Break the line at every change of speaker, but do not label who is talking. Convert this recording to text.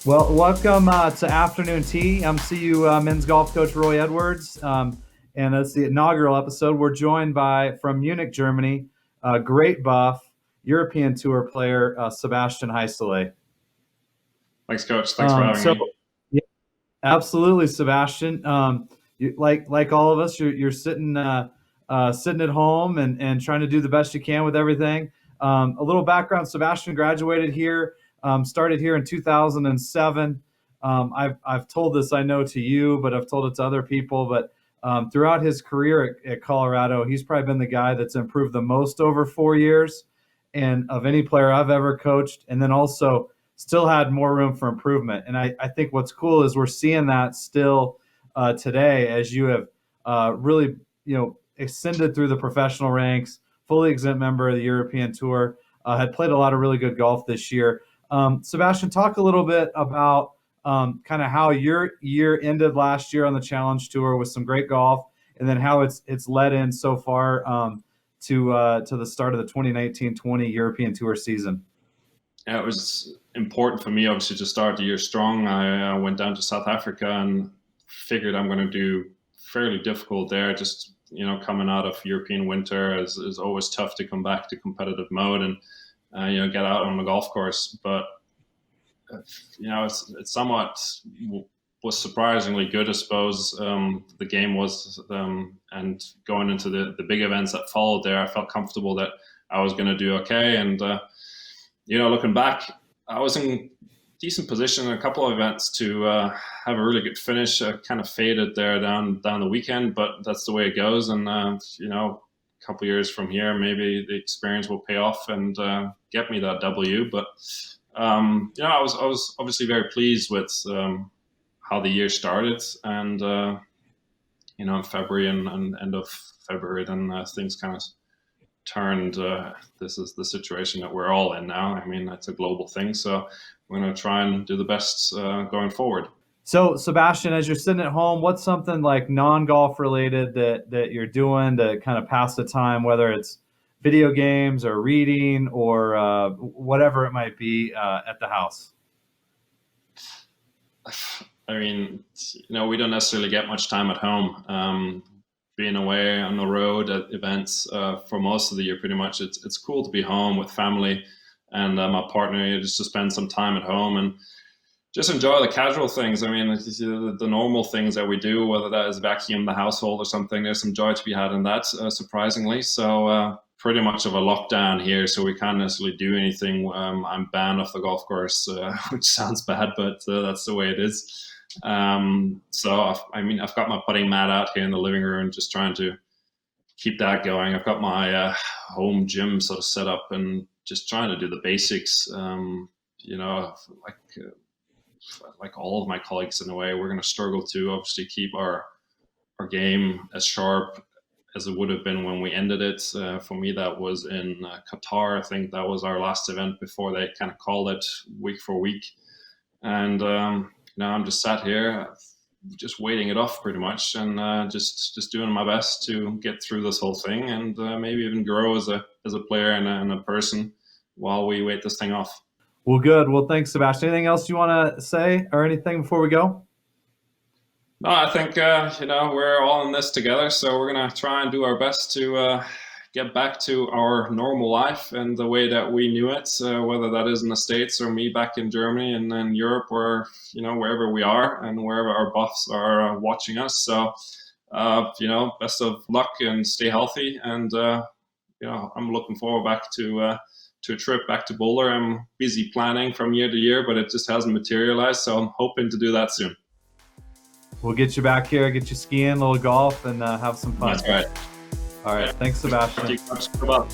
Well, welcome to Afternoon Tea. I'm CU men's golf coach Roy Edwards, and it's the inaugural episode. We're joined from Munich, Germany, great buff, European Tour player Sebastian Heisele.
Thanks, Coach. Thanks for having me.
Yeah, absolutely, Sebastian. Like all of us, you're sitting sitting at home and trying to do the best you can with everything. A little background: Sebastian graduated here. Started here in 2007. I've told this, I know, to you, but I've told it to other people. But throughout his career at Colorado, he's probably been the guy that's improved the most over 4 years, and of any player I've ever coached. And then also still had more room for improvement. And I think what's cool is we're seeing that still today, as you have really ascended through the professional ranks, fully exempt member of the European Tour, had played a lot of really good golf this year. Sebastian, talk a little bit about kind of how your year ended last year on the Challenge Tour with some great golf, and then how it's led in so far to the start of the 2019-20 European Tour season.
Yeah, it was important for me, obviously, to start the year strong. I went down to South Africa and figured I'm going to do fairly difficult there. Just coming out of European winter is always tough to come back to competitive mode and get out on the golf course. But it's somewhat was surprisingly good, I suppose. The game was, and going into the big events that followed there, I felt comfortable that I was going to do okay. And looking back, I was in decent position in a couple of events to have a really good finish. I kind of faded there down the weekend, but that's the way it goes. And a couple of years from here, maybe the experience will pay off and get me that W. But I was obviously very pleased with how the year started, and in February and end of February, then things kind of turned. This is the situation that we're all in now. I mean, it's a global thing, so we're going to try and do the best going forward.
So, Sebastian, as you're sitting at home, what's something like non-golf related that you're doing to kind of pass the time, whether it's video games or reading or whatever it might be at the house?
I mean, we don't necessarily get much time at home. Being away on the road at events for most of the year, pretty much, it's cool to be home with family and my partner, just to spend some time at home and just enjoy the casual things. I mean, the normal things that we do, whether that is vacuum the household or something, there's some joy to be had in that, surprisingly. So pretty much of a lockdown here, so we can't necessarily do anything. I'm banned off the golf course, which sounds bad, but that's the way it is. So I've got my putting mat out here in the living room, just trying to keep that going. I've got my home gym sort of set up and just trying to do the basics. Like all of my colleagues in a way, we're going to struggle to obviously keep our game as sharp as it would have been when we ended it. For me, that was in Qatar. I think that was our last event before they kind of called it week for week. And now I'm just sat here, just waiting it off pretty much, and just doing my best to get through this whole thing and maybe even grow as a player and a person while we wait this thing off.
Well, good. Well, thanks, Sebastian. Anything else you want to say or anything before we go?
No, I think, we're all in this together, so we're going to try and do our best to get back to our normal life and the way that we knew it, whether that is in the States or me back in Germany and then Europe, or, wherever we are and wherever our buffs are watching us. So, best of luck and stay healthy. And, I'm looking forward back to a trip back to Boulder. I'm busy planning from year to year, but it just hasn't materialized. So I'm hoping to do that soon.
We'll get you back here, get you skiing, a little golf, and have some fun.
That's right.
All right. Thanks, Sebastian.
Thank you.